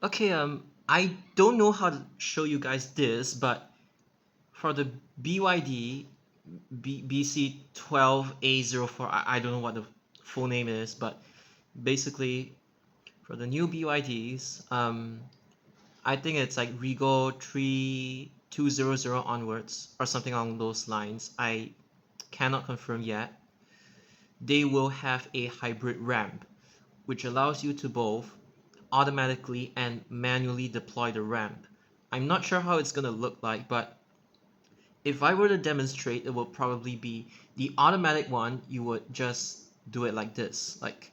Okay, I don't know how to show you guys this, but for the BYD BC12A04, I don't know what the full name is, but basically for the new BYDs, I think it's like rego 3200 onwards or something along those lines. I cannot confirm yet. They will have a hybrid ramp, which allows you to both automatically and manually deploy the ramp. I'm not sure how it's gonna look like, but if I were to demonstrate, it will probably be the automatic one. You would just do it like this, like,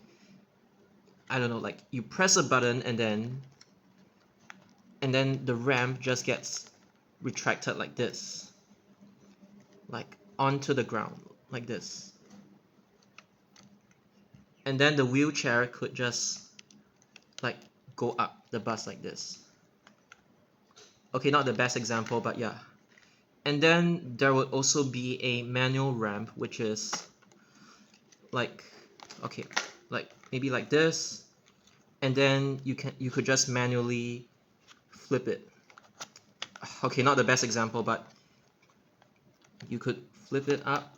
I don't know, like you press a button and then the ramp just gets retracted like this, like onto the ground like this, and then the wheelchair could just like go up the bus like this. Okay, not the best example, but yeah. And then there would also be a manual ramp, which is like, okay, like maybe like this, and then you could just manually flip it. Okay, not the best example, but you could flip it up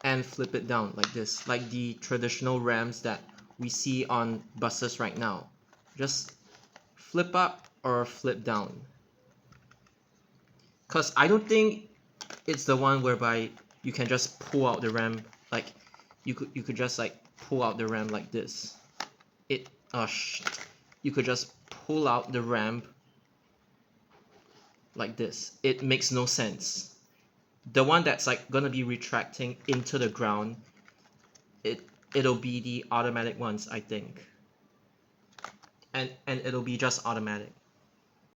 and flip it down like this, like the traditional ramps that we see on buses right now. Just flip up or flip down. Because I don't think it's the one whereby you can just pull out the ramp, like you could just like pull out the ramp like this. You could just pull out the ramp like this. It makes no sense. The one that's like gonna be retracting into the ground, it'll be the automatic ones, I think, and it'll be just automatic.